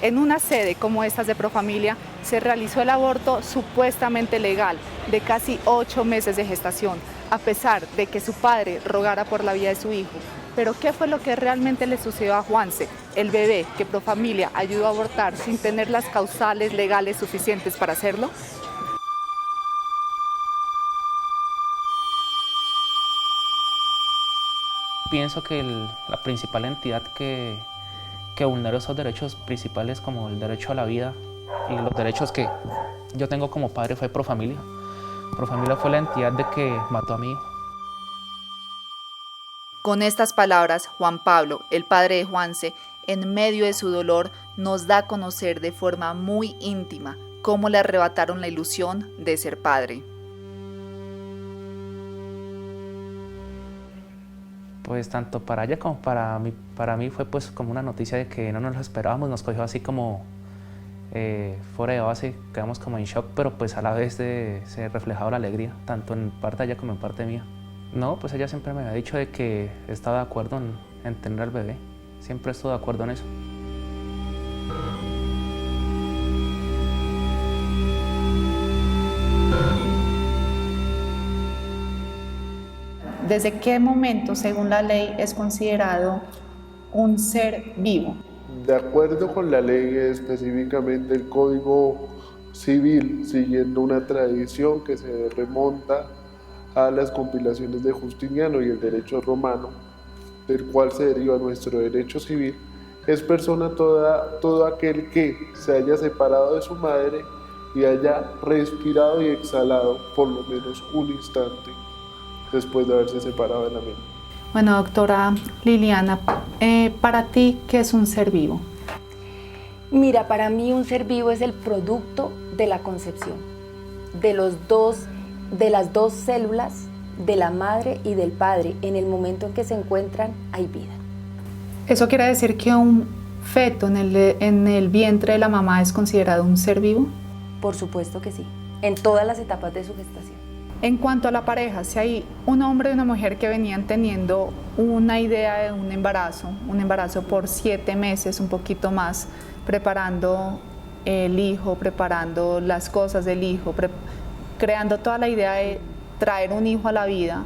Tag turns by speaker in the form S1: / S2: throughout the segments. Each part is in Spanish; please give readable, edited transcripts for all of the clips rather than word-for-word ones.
S1: En una sede como estas de Profamilia se realizó el aborto supuestamente legal de casi 8 meses de gestación, a pesar de que su padre rogara por la vida de su hijo. Pero ¿qué fue lo que realmente le sucedió a Juanse, el bebé que Profamilia ayudó a abortar sin tener las causales legales suficientes para hacerlo?
S2: Pienso que la principal entidad que vulneró esos derechos principales como el derecho a la vida y los derechos que yo tengo como padre fue Profamilia. Profamilia fue la entidad de que mató a mi hijo.
S1: Con estas palabras, Juan Pablo, el padre de Juanse, en medio de su dolor, nos da a conocer de forma muy íntima cómo le arrebataron la ilusión de ser padre.
S2: Pues tanto para ella como para mí fue pues como una noticia de que no nos lo esperábamos, nos cogió así como fuera de base, quedamos como en shock, pero pues a la vez se reflejaba la alegría, tanto en parte de ella como en parte mía. No, pues ella siempre me había dicho de que estaba de acuerdo en tener al bebé, siempre estuvo de acuerdo en eso.
S1: ¿Desde qué momento, según la ley, es considerado un ser vivo?
S3: De acuerdo con la ley, específicamente el Código Civil, siguiendo una tradición que se remonta a las compilaciones de Justiniano y el derecho romano, del cual se deriva nuestro derecho civil, es persona todo aquel que se haya separado de su madre y haya respirado y exhalado por lo menos un instante después de haberse separado de la misma.
S1: Bueno, doctora Liliana, para ti, ¿qué es un ser vivo?
S4: Mira, para mí un ser vivo es el producto de la concepción, de las dos células, de la madre y del padre. En el momento en que se encuentran, hay vida.
S1: ¿Eso quiere decir que un feto en el vientre de la mamá es considerado un ser vivo?
S4: Por supuesto que sí, en todas las etapas de su gestación.
S1: En cuanto a la pareja, si hay un hombre y una mujer que venían teniendo una idea de un embarazo por 7 meses, un poquito más, preparando el hijo, preparando las cosas del hijo, creando toda la idea de traer un hijo a la vida,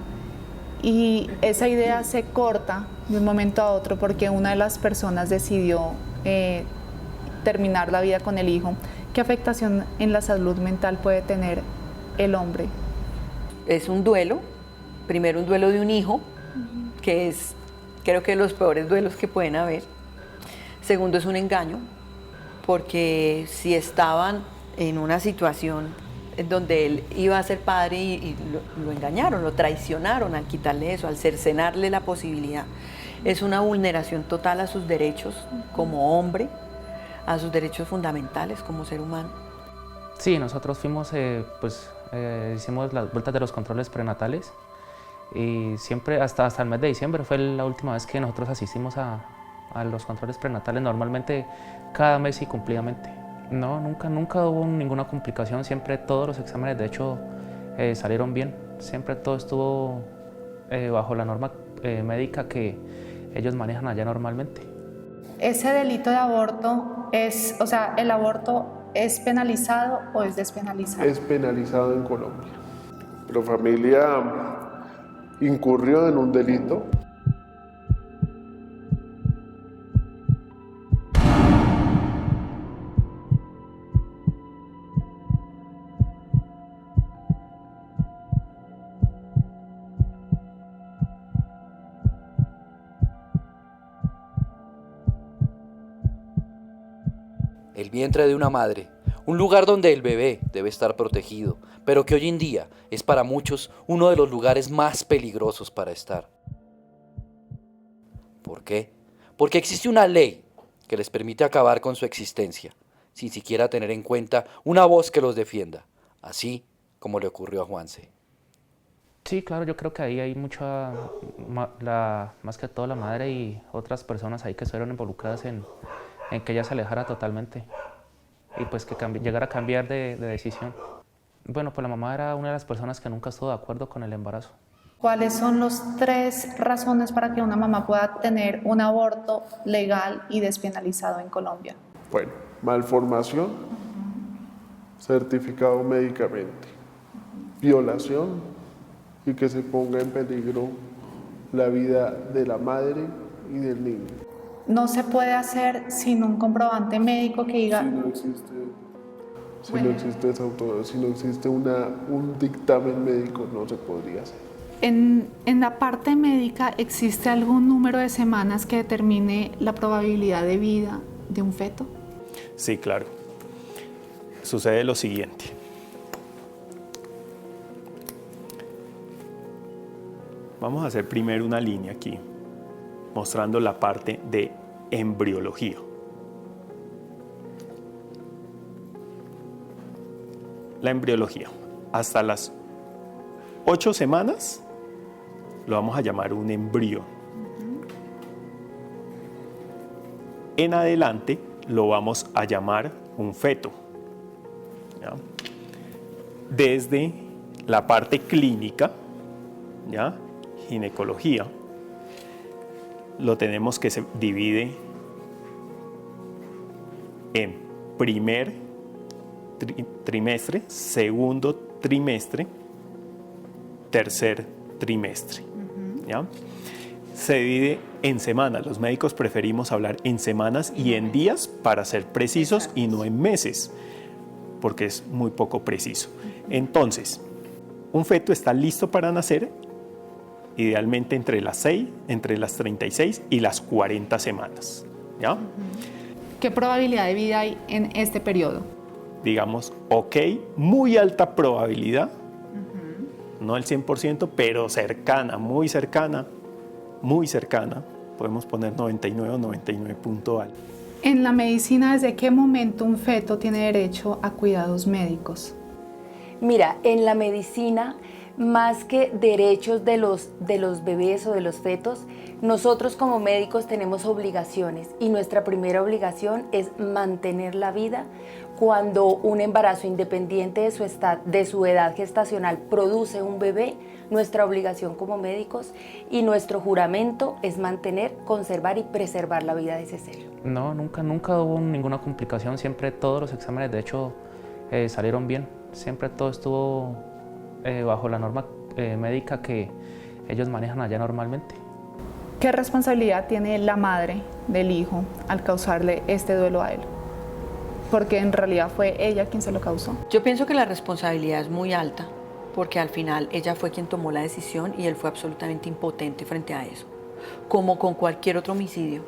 S1: y esa idea se corta de un momento a otro porque una de las personas decidió terminar la vida con el hijo, ¿qué afectación en la salud mental puede tener el hombre?
S5: Es un duelo, primero un duelo de un hijo, que es creo que los peores duelos que pueden haber. Segundo es un engaño, porque si estaban en una situación en donde él iba a ser padre y lo engañaron, lo traicionaron al quitarle eso, al cercenarle la posibilidad, es una vulneración total a sus derechos como hombre, a sus derechos fundamentales como ser humano.
S2: Sí, nosotros fuimos, hicimos las vueltas de los controles prenatales y siempre, hasta el mes de diciembre fue la última vez que nosotros asistimos a los controles prenatales, normalmente cada mes y cumplidamente. No, nunca hubo ninguna complicación, siempre todos los exámenes de hecho salieron bien, siempre todo estuvo bajo la norma médica que ellos manejan allá normalmente.
S1: Ese delito de aborto ¿el aborto es penalizado o es despenalizado?
S3: Es penalizado en Colombia. Profamilia incurrió en un delito.
S6: El vientre de una madre, un lugar donde el bebé debe estar protegido, pero que hoy en día es para muchos uno de los lugares más peligrosos para estar. ¿Por qué? Porque existe una ley que les permite acabar con su existencia, sin siquiera tener en cuenta una voz que los defienda, así como le ocurrió a Juanse.
S2: Sí, claro, yo creo que ahí hay mucha, más que todo la madre y otras personas ahí que estuvieron involucradas en que ella se alejara totalmente y pues que llegara a cambiar de decisión. Bueno, pues la mamá era una de las personas que nunca estuvo de acuerdo con el embarazo.
S1: ¿Cuáles son las 3 razones para que una mamá pueda tener un aborto legal y despenalizado en Colombia?
S3: Bueno, malformación, certificado médicamente, violación y que se ponga en peligro la vida de la madre y del niño.
S1: No se puede hacer sin un comprobante médico que diga...
S3: Si no existe un dictamen médico, no se podría hacer.
S1: En la parte médica, ¿existe algún número de semanas que determine la probabilidad de vida de un feto?
S7: Sí, claro. Sucede lo siguiente. Vamos a hacer primero una línea aquí, mostrando la parte de embriología. La embriología. Hasta las 8 semanas lo vamos a llamar un embrión. En adelante lo vamos a llamar un feto. ¿Ya? Desde la parte clínica, ¿ya? Ginecología, lo tenemos que se divide en primer trimestre, segundo trimestre, tercer trimestre. ¿Ya? Se divide en semanas. Los médicos preferimos hablar en semanas y en días para ser precisos y no en meses, porque es muy poco preciso. Entonces, un feto está listo para nacer idealmente entre las 36 y las 40 semanas. ¿Ya?
S1: ¿Qué probabilidad de vida hay en este periodo?
S7: Digamos, ok, muy alta probabilidad, no el 100%, pero cercana, muy cercana, podemos poner 99 o 99 punto algo.
S1: En la medicina, ¿desde qué momento un feto tiene derecho a cuidados médicos?
S4: Mira, en la medicina, más que derechos de los bebés o de los fetos, nosotros como médicos tenemos obligaciones y nuestra primera obligación es mantener la vida. Cuando un embarazo independiente de su edad gestacional produce un bebé, nuestra obligación como médicos y nuestro juramento es mantener, conservar y preservar la vida de ese ser.
S2: No, nunca hubo ninguna complicación, siempre todos los exámenes de hecho salieron bien, siempre todo estuvo bajo la norma médica que ellos manejan allá normalmente.
S1: ¿Qué responsabilidad tiene la madre del hijo al causarle este duelo a él? Porque en realidad fue ella quien se lo causó.
S5: Yo pienso que la responsabilidad es muy alta, porque al final ella fue quien tomó la decisión y él fue absolutamente impotente frente a eso. Como con cualquier otro homicidio,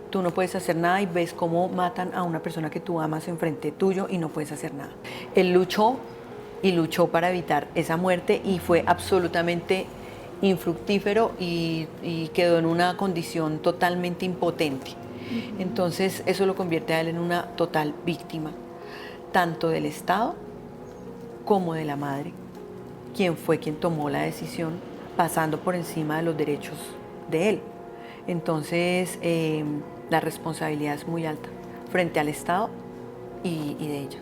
S5: tú no puedes hacer nada y ves cómo matan a una persona que tú amas enfrente tuyo y no puedes hacer nada. Él luchó y luchó para evitar esa muerte y fue absolutamente infructífero y quedó en una condición totalmente impotente. Entonces eso lo convierte a él en una total víctima, tanto del Estado como de la madre, quien fue quien tomó la decisión pasando por encima de los derechos de él. Entonces la responsabilidad es muy alta frente al Estado y de ella.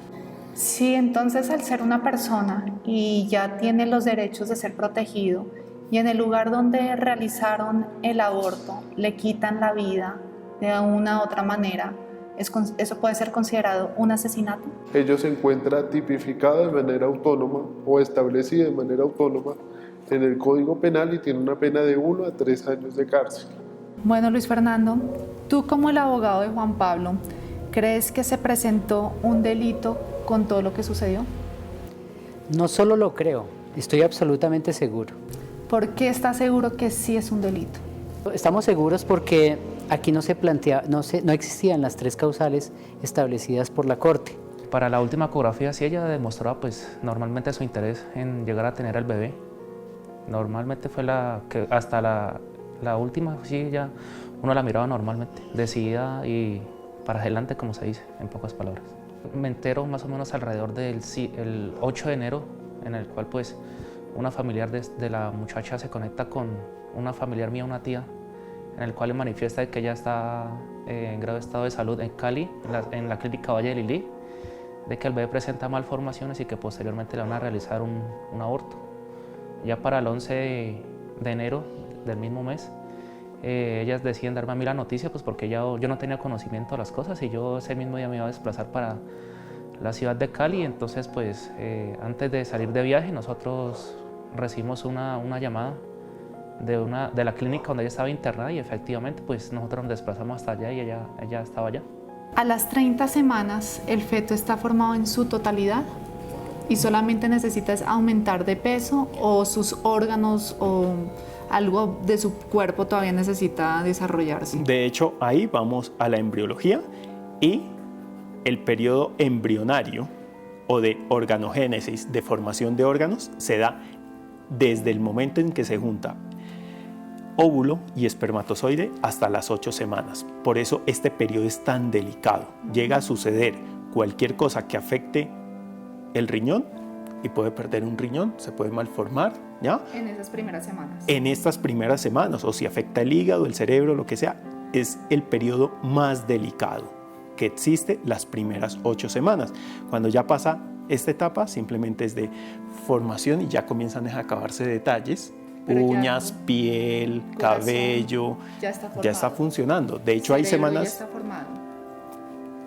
S1: Sí, entonces al ser una persona y ya tiene los derechos de ser protegido y en el lugar donde realizaron el aborto le quitan la vida de una u otra manera, ¿eso puede ser considerado un asesinato?
S3: Ello se encuentra tipificado de manera autónoma o establecido de manera autónoma en el Código Penal y tiene una pena de 1 a 3 años de cárcel.
S1: Bueno, Luis Fernando, tú como el abogado de Juan Pablo, ¿crees que se presentó un delito con todo lo que sucedió?
S8: No solo lo creo, estoy absolutamente seguro.
S1: ¿Por qué estás seguro que sí es un delito?
S8: Estamos seguros porque aquí no existían las 3 causales establecidas por la Corte.
S2: Para la última ecografía sí ella demostraba pues normalmente su interés en llegar a tener al bebé. Normalmente fue hasta la última, sí, ya uno la miraba normalmente, decidida y para adelante, como se dice, en pocas palabras. Me entero más o menos alrededor del el 8 de enero, en el cual pues una familiar de la muchacha se conecta con una familiar mía, una tía, en el cual le manifiesta que ella está en grave estado de salud en Cali, en la clínica Valle de Lili, de que el bebé presenta malformaciones y que posteriormente le van a realizar un aborto. Ya para el 11 de enero del mismo mes, ellas deciden darme a mí la noticia, pues porque yo no tenía conocimiento de las cosas y yo ese mismo día me iba a desplazar para la ciudad de Cali. Entonces, pues antes de salir de viaje, nosotros recibimos una llamada de la clínica donde ella estaba internada y efectivamente, pues nosotros nos desplazamos hasta allá y ella estaba allá.
S1: A las 30 semanas, el feto está formado en su totalidad y solamente necesita aumentar de peso, o sus órganos o algo de su cuerpo todavía necesita desarrollarse.
S7: De hecho, ahí vamos a la embriología y el periodo embrionario o de organogénesis, de formación de órganos, se da desde el momento en que se junta óvulo y espermatozoide hasta las 8 semanas. Por eso este periodo es tan delicado. Llega a suceder cualquier cosa que afecte el riñón y puede perder un riñón, se puede malformar, ¿ya?
S1: En esas primeras semanas.
S7: En estas primeras semanas, o si afecta el hígado, el cerebro, lo que sea, es el periodo más delicado que existe, las primeras 8 semanas. Cuando ya pasa esta etapa, simplemente es de formación y ya comienzan a acabarse detalles.
S1: Pero
S7: Uñas, piel,
S1: corazón,
S7: cabello,
S1: ya
S7: está funcionando. De hecho, hay semanas,
S1: ya está formado.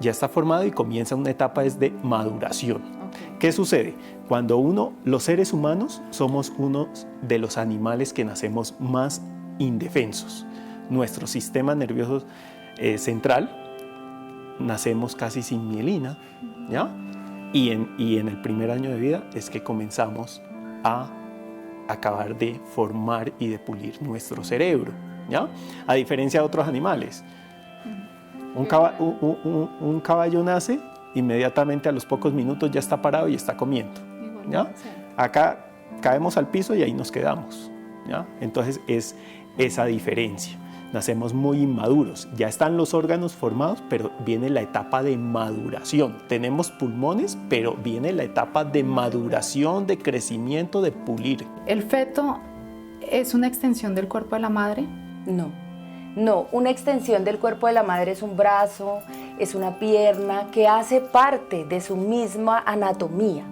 S7: ya está formado y comienza una etapa de maduración.
S1: Okay.
S7: ¿Qué sucede? Cuando los seres humanos somos uno de los animales que nacemos más indefensos. Nuestro sistema nervioso central, nacemos casi sin mielina, ¿ya? Y en el primer año de vida es que comenzamos a acabar de formar y de pulir nuestro cerebro, ¿ya? A diferencia de otros animales. Un caballo nace, inmediatamente a los pocos minutos ya está parado y está comiendo, ¿ya? Acá caemos al piso y ahí nos quedamos, ¿ya? Entonces es esa diferencia. Nacemos muy inmaduros, ya están los órganos formados, pero viene la etapa de maduración. Tenemos pulmones, pero viene la etapa de maduración, de crecimiento, de pulir.
S1: ¿El feto es una extensión del cuerpo de la madre?
S4: No, una extensión del cuerpo de la madre es un brazo, es una pierna que hace parte de su misma anatomía.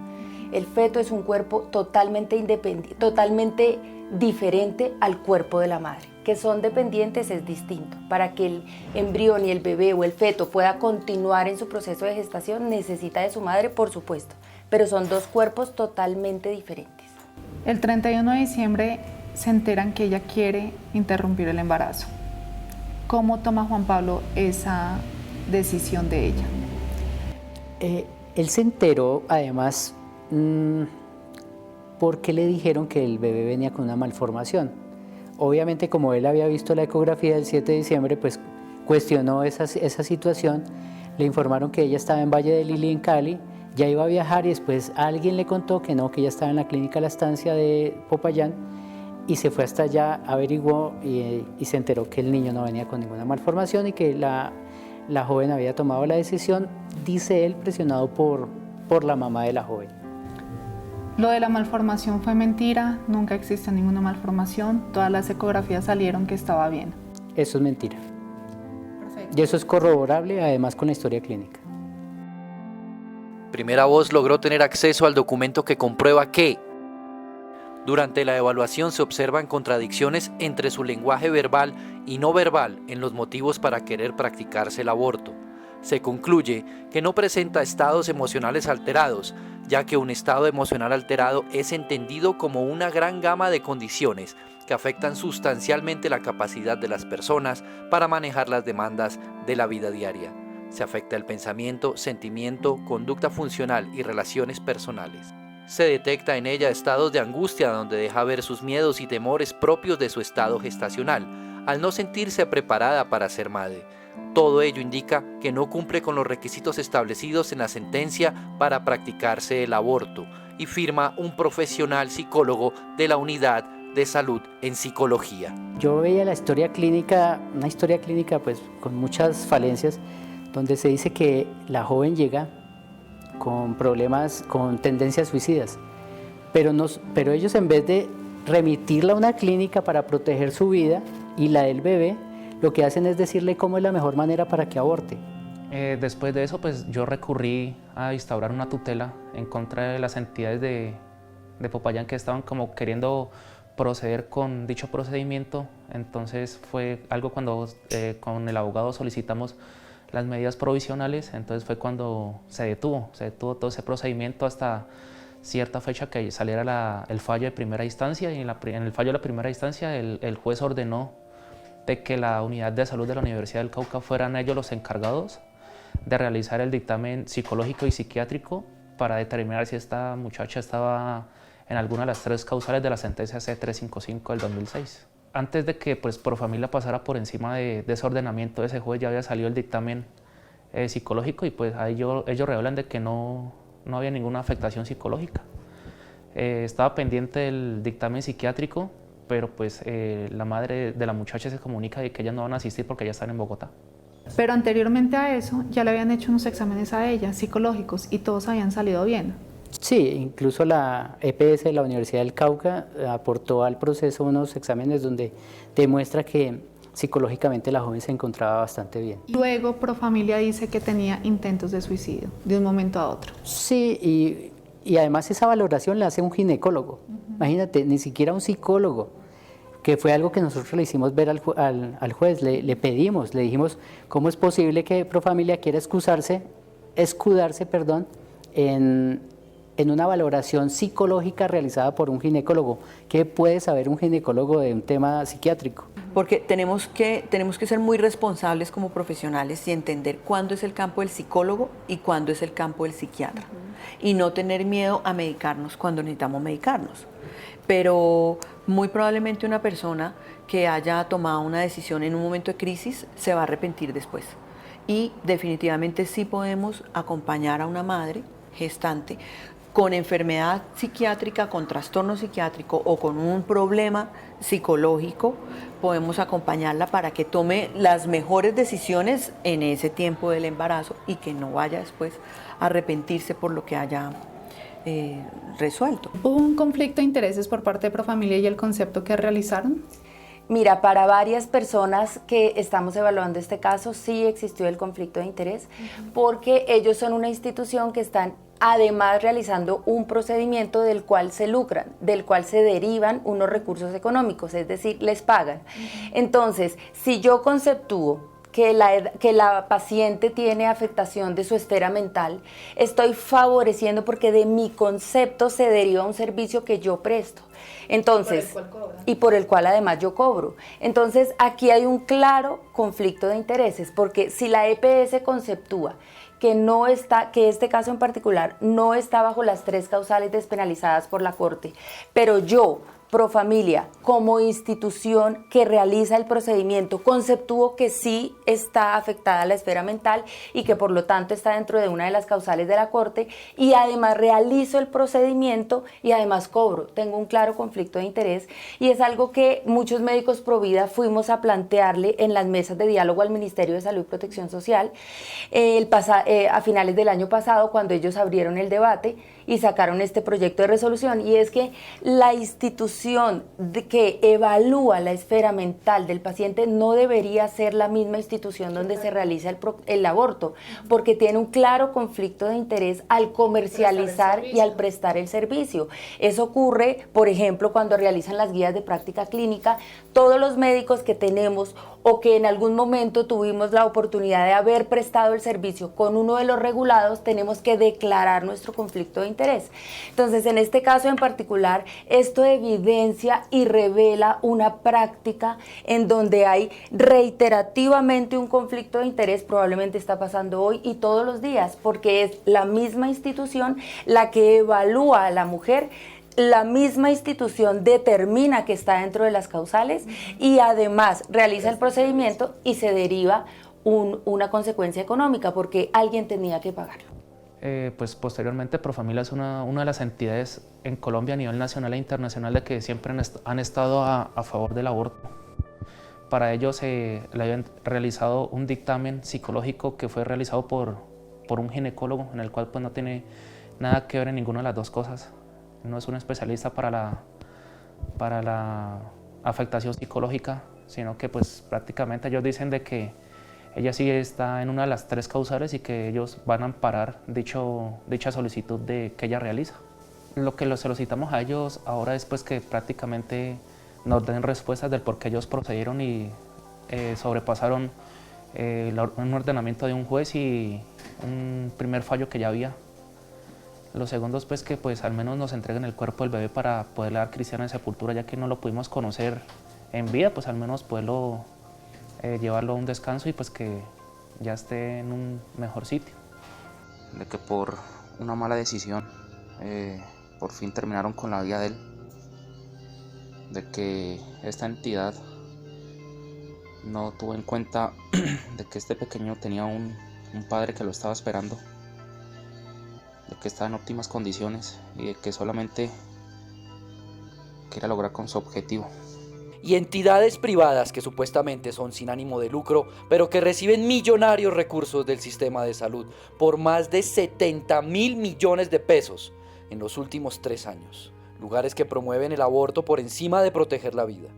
S4: El feto es un cuerpo totalmente independiente, totalmente diferente al cuerpo de la madre. Que son dependientes es distinto. Para que el embrión y el bebé o el feto pueda continuar en su proceso de gestación, necesita de su madre, por supuesto, pero son dos cuerpos totalmente diferentes.
S1: El 31 de diciembre se enteran que ella quiere interrumpir el embarazo. ¿Cómo toma Juan Pablo esa decisión de ella?
S8: Él se enteró, además, porque le dijeron que el bebé venía con una malformación. Obviamente, como él había visto la ecografía del 7 de diciembre, pues cuestionó esa situación. Le informaron que ella estaba en Valle de Lili, en Cali, ya iba a viajar y después alguien le contó que no, que ella estaba en la clínica La Estancia de Popayán y se fue hasta allá, averiguó y se enteró que el niño no venía con ninguna malformación y que la joven había tomado la decisión, dice él, presionado por la mamá de la joven.
S1: Lo de la malformación fue mentira, nunca existe ninguna malformación, todas las ecografías salieron que estaba bien.
S8: Eso es mentira.
S1: Perfecto.
S8: Y eso es corroborable además con la historia clínica.
S6: Primera Voz logró tener acceso al documento que comprueba que durante la evaluación se observan contradicciones entre su lenguaje verbal y no verbal en los motivos para querer practicarse el aborto. Se concluye que no presenta estados emocionales alterados, ya que un estado emocional alterado es entendido como una gran gama de condiciones que afectan sustancialmente la capacidad de las personas para manejar las demandas de la vida diaria. Se afecta el pensamiento, sentimiento, conducta funcional y relaciones personales. Se detecta en ella estados de angustia donde deja ver sus miedos y temores propios de su estado gestacional, al no sentirse preparada para ser madre. Todo ello indica que no cumple con los requisitos establecidos en la sentencia para practicarse el aborto y firma un profesional psicólogo de la Unidad de Salud en Psicología.
S8: Yo veía la historia clínica, una historia clínica pues con muchas falencias, donde se dice que la joven llega con problemas, con tendencias suicidas, pero ellos en vez de remitirla a una clínica para proteger su vida y la del bebé, lo que hacen es decirle cómo es la mejor manera para que aborte.
S2: Después de eso, pues yo recurrí a instaurar una tutela en contra de las entidades de Popayán que estaban como queriendo proceder con dicho procedimiento. Entonces fue algo cuando con el abogado solicitamos las medidas provisionales, entonces fue cuando se detuvo todo ese procedimiento hasta cierta fecha que saliera el fallo de primera instancia, y en el fallo de la primera instancia el juez ordenó de que la unidad de salud de la Universidad del Cauca fueran ellos los encargados de realizar el dictamen psicológico y psiquiátrico para determinar si esta muchacha estaba en alguna de las 3 causales de la sentencia C355 del 2006. Antes de que pues, Profamilia pasara por encima de ese ordenamiento de ese juez, ya había salido el dictamen psicológico, y pues ahí ellos revelan de que no había ninguna afectación psicológica. Estaba pendiente del dictamen psiquiátrico, pero pues la madre de la muchacha se comunica de que ellas no van a asistir porque ya están en Bogotá.
S1: Pero anteriormente a eso ya le habían hecho unos exámenes a ella, psicológicos, y todos habían salido bien.
S8: Sí, incluso la EPS de la Universidad del Cauca aportó al proceso unos exámenes donde demuestra que psicológicamente la joven se encontraba bastante bien.
S1: Luego Profamilia dice que tenía intentos de suicidio de un momento a otro.
S8: Sí, y además esa valoración la hace un ginecólogo. Imagínate, ni siquiera un psicólogo, que fue algo que nosotros le hicimos ver al juez, le pedimos, le dijimos, ¿cómo es posible que Profamilia quiera escudarse, en una valoración psicológica realizada por un ginecólogo? ¿Qué puede saber un ginecólogo de un tema psiquiátrico?
S5: Porque tenemos que ser muy responsables como profesionales y entender cuándo es el campo del psicólogo y cuándo es el campo del psiquiatra. Y no tener miedo a medicarnos cuando necesitamos medicarnos. Pero muy probablemente una persona que haya tomado una decisión en un momento de crisis se va a arrepentir después. Y definitivamente sí podemos acompañar a una madre gestante con enfermedad psiquiátrica, con trastorno psiquiátrico o con un problema psicológico, podemos acompañarla para que tome las mejores decisiones en ese tiempo del embarazo y que no vaya después a arrepentirse por lo que haya resuelto.
S1: ¿Hubo un conflicto de intereses por parte de Profamilia y el concepto que realizaron?
S4: Mira, para varias personas que estamos evaluando este caso, sí existió el conflicto de interés, porque ellos son una institución que están además realizando un procedimiento del cual se lucran, del cual se derivan unos recursos económicos, es decir, les pagan. Entonces, si yo conceptúo que la paciente tiene afectación de su esfera mental, estoy favoreciendo porque de mi concepto se deriva un servicio que yo presto. Entonces, y por el cual además yo cobro. Entonces, aquí hay un claro conflicto de intereses, porque si la EPS conceptúa que este caso en particular no está bajo las 3 causales despenalizadas por la Corte, pero yo, Profamilia, como institución que realiza el procedimiento, conceptúo que sí está afectada la esfera mental y que por lo tanto está dentro de una de las causales de la Corte, y además realizo el procedimiento y además cobro. Tengo un claro conflicto de interés, y es algo que muchos médicos pro vida fuimos a plantearle en las mesas de diálogo al Ministerio de Salud y Protección Social a finales del año pasado, cuando ellos abrieron el debate y sacaron este proyecto de resolución, y es que la institución que evalúa la esfera mental del paciente no debería ser la misma institución donde se realiza el aborto, porque tiene un claro conflicto de interés al comercializar y al prestar el servicio. Eso ocurre, por ejemplo, cuando realizan las guías de práctica clínica. Todos los médicos que tenemos o que en algún momento tuvimos la oportunidad de haber prestado el servicio con uno de los regulados, tenemos que declarar nuestro conflicto de interés. Entonces, en este caso en particular, esto evidencia y revela una práctica en donde hay reiterativamente un conflicto de interés. Probablemente está pasando hoy y todos los días, porque es la misma institución la que evalúa a la mujer, la misma institución determina que está dentro de las causales y además realiza el procedimiento y se deriva una consecuencia económica porque alguien tenía que pagarlo.
S2: Pues posteriormente Profamilia es una de las entidades en Colombia a nivel nacional e internacional de que siempre han estado a favor del aborto. Para ello le habían realizado un dictamen psicológico que fue realizado por un ginecólogo, en el cual pues no tiene nada que ver en ninguna de las dos cosas. No es un especialista para la afectación psicológica, sino que pues prácticamente ellos dicen de que ella sí está en una de las 3 causales y que ellos van a amparar dicha solicitud que ella realiza. Lo que se los citamos a ellos ahora es pues que prácticamente nos den respuestas del por qué ellos procedieron y sobrepasaron un ordenamiento de un juez y un primer fallo que ya había. Los segundos pues que pues al menos nos entreguen el cuerpo del bebé para poderle dar cristiana sepultura, ya que no lo pudimos conocer en vida, pues al menos poderlo llevarlo a un descanso y pues que ya esté en un mejor sitio.
S9: De que por una mala decisión por fin terminaron con la vida de él, de que esta entidad no tuvo en cuenta de que este pequeño tenía un padre que lo estaba esperando, de que estaba en óptimas condiciones y de que solamente quería lograr con su objetivo.
S6: Y entidades privadas que supuestamente son sin ánimo de lucro, pero que reciben millonarios recursos del sistema de salud por más de 70.000 millones de pesos en los últimos 3 años. Lugares que promueven el aborto por encima de proteger la vida,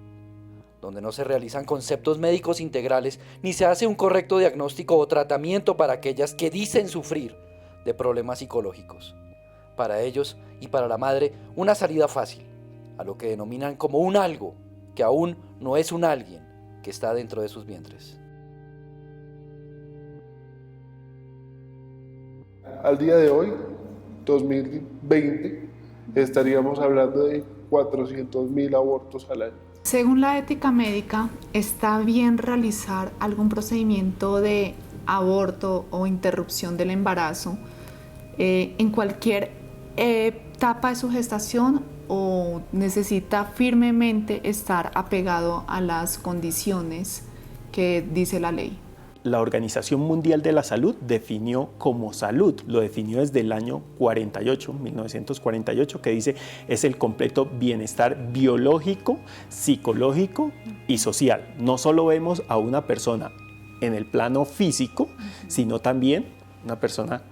S6: donde no se realizan conceptos médicos integrales ni se hace un correcto diagnóstico o tratamiento para aquellas que dicen sufrir de problemas psicológicos. Para ellos y para la madre, una salida fácil a lo que denominan como un algo, que aún no es un alguien que está dentro de sus vientres.
S3: Al día de hoy, 2020, estaríamos hablando de 400.000 abortos al año.
S1: Según la ética médica, ¿está bien realizar algún procedimiento de aborto o interrupción del embarazo en cualquier etapa de su gestación o necesita firmemente estar apegado a las condiciones que dice la ley?
S7: La Organización Mundial de la Salud definió como salud, lo definió desde el año 1948, que dice es el completo bienestar biológico, psicológico y social. No solo vemos a una persona en el plano físico, sino también una persona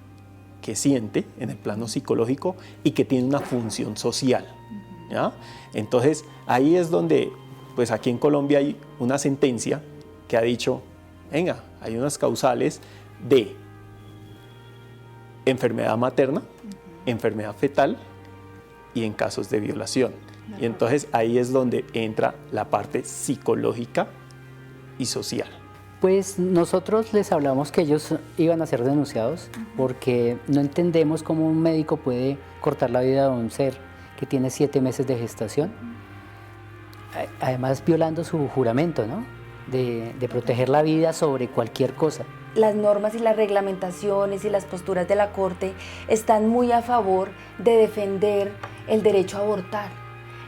S7: que siente en el plano psicológico y que tiene una función social, ¿ya? Entonces ahí es donde, pues aquí en Colombia hay una sentencia que ha dicho, venga, hay unas causales de enfermedad materna, enfermedad fetal y en casos de violación. Y entonces ahí es donde entra la parte psicológica y social.
S8: Pues nosotros les hablamos que ellos iban a ser denunciados porque no entendemos cómo un médico puede cortar la vida de un ser que tiene 7 meses de gestación, además violando su juramento, ¿no? De proteger la vida sobre cualquier cosa.
S4: Las normas y las reglamentaciones y las posturas de la Corte están muy a favor de defender el derecho a abortar.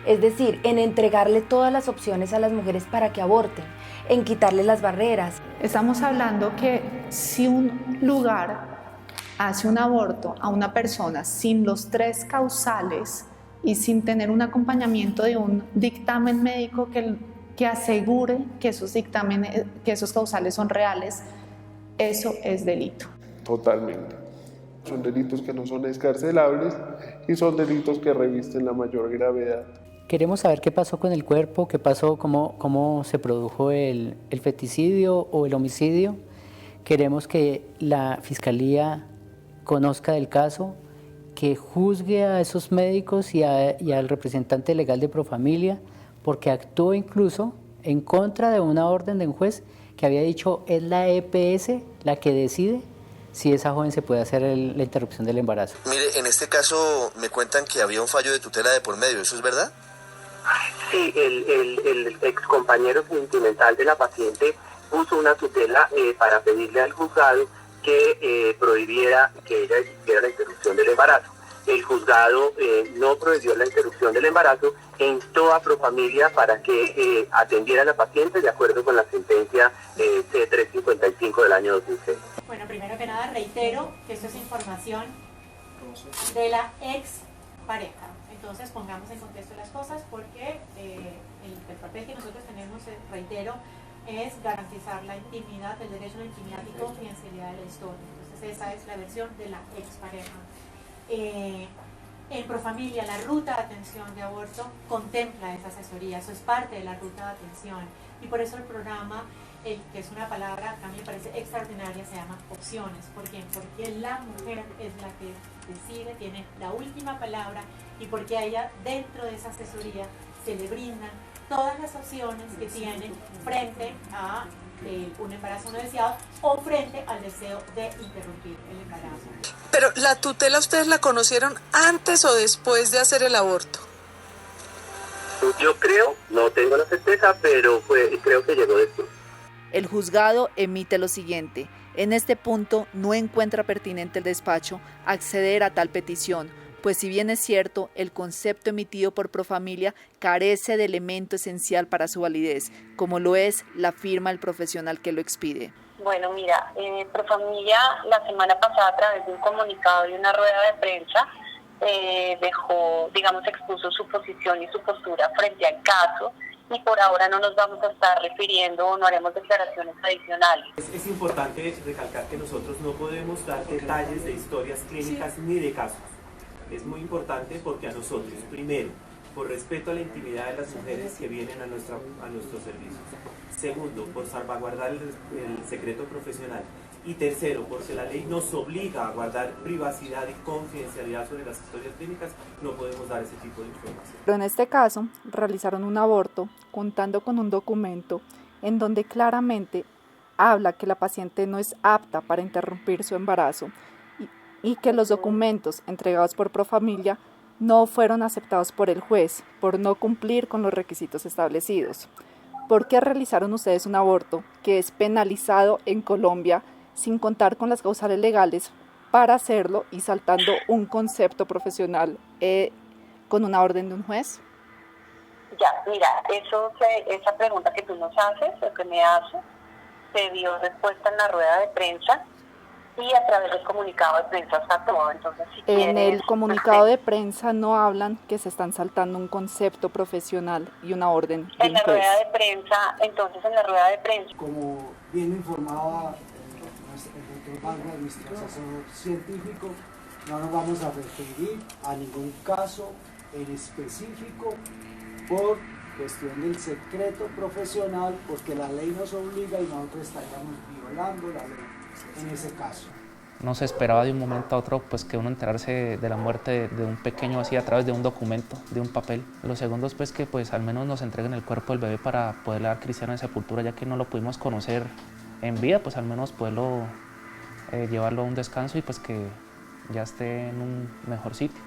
S4: Es decir, en entregarle todas las opciones a las mujeres para que aborten, en quitarle las barreras.
S1: Estamos hablando que si un lugar hace un aborto a una persona sin los 3 causales y sin tener un acompañamiento de un dictamen médico que asegure que esos causales son reales, eso es delito.
S3: Totalmente. Son delitos que no son escarcelables y son delitos que revisten la mayor gravedad.
S8: Queremos saber qué pasó con el cuerpo, qué pasó, cómo se produjo el feticidio o el homicidio. Queremos que la Fiscalía conozca del caso, que juzgue a esos médicos y al representante legal de Profamilia, porque actuó incluso en contra de una orden de un juez que había dicho es la EPS la que decide si esa joven se puede hacer la interrupción del embarazo.
S10: Mire, en este caso me cuentan que había un fallo de tutela de por medio, ¿eso es verdad?
S11: Sí, el ex compañero sentimental de la paciente puso una tutela para pedirle al juzgado que prohibiera que ella hiciera la interrupción del embarazo. El juzgado no prohibió la interrupción del embarazo e instó a Profamilia para que atendiera a la paciente de acuerdo con la sentencia C355 del año 2006.
S12: Bueno, primero que nada reitero que esto es información de la ex pareja. Entonces pongamos en contexto las cosas porque el papel que nosotros tenemos, reitero, es garantizar la intimidad, el derecho a la intimidad y confidencialidad de la historia. Entonces esa es la versión de la expareja. En Profamilia la ruta de atención de aborto contempla esa asesoría, eso es parte de la ruta de atención y por eso el programa que es una palabra que a mí me parece extraordinaria, se llama opciones. ¿Por qué? Porque la mujer es la que decide, tiene la última palabra, y porque a ella dentro de esa asesoría se le brindan todas las opciones que tiene frente a un embarazo no deseado o frente al deseo de interrumpir el embarazo.
S13: Pero la tutela, ¿ustedes la conocieron antes o después de hacer el aborto?
S11: Yo creo, no tengo la certeza, pero creo que llegó después.
S14: El juzgado emite lo siguiente: en este punto no encuentra pertinente el despacho acceder a tal petición, pues si bien es cierto, el concepto emitido por Profamilia carece de elemento esencial para su validez, como lo es la firma del profesional que lo expide.
S15: Bueno, mira, Profamilia la semana pasada, a través de un comunicado y una rueda de prensa, expuso su posición y su postura frente al caso, y por ahora no nos vamos a estar refiriendo o no haremos declaraciones adicionales.
S16: Es importante recalcar que nosotros no podemos dar detalles de historias clínicas ni de casos. Es muy importante porque a nosotros, primero, por respeto a la intimidad de las mujeres que vienen a nuestros servicios. Segundo, por salvaguardar el secreto profesional. Y tercero, porque la ley nos obliga a guardar privacidad y confidencialidad sobre las historias clínicas, no podemos dar ese tipo de información.
S1: Pero en este caso, realizaron un aborto contando con un documento en donde claramente habla que la paciente no es apta para interrumpir su embarazo y que los documentos entregados por Profamilia no fueron aceptados por el juez por no cumplir con los requisitos establecidos. ¿Por qué realizaron ustedes un aborto que es penalizado en Colombia sin contar con las causales legales para hacerlo y saltando un concepto profesional con una orden de un juez?
S15: Ya, mira, esa pregunta que tú nos haces, o que me haces, se dio respuesta en la rueda de prensa y a través del comunicado de prensa está todo. Entonces, si
S1: en el comunicado de prensa no hablan que se están saltando un concepto profesional y una orden de
S15: en
S1: un
S15: la
S1: juez.
S15: rueda de prensa, entonces en la rueda de prensa.
S17: Como bien informaba el doctor Vargas, nuestro asesor científico, no nos vamos a referir a ningún caso en específico por cuestión del secreto profesional, porque la ley nos obliga y nosotros estaríamos violando la ley en ese caso.
S2: No se esperaba de un momento a otro pues que uno enterarse de la muerte de un pequeño así a través de un documento, de un papel. Lo segundo es pues que pues al menos nos entreguen el cuerpo del bebé para poderle dar cristiana sepultura, ya que no lo pudimos conocer en vida, pues al menos poderlo llevarlo a un descanso y pues que ya esté en un mejor sitio.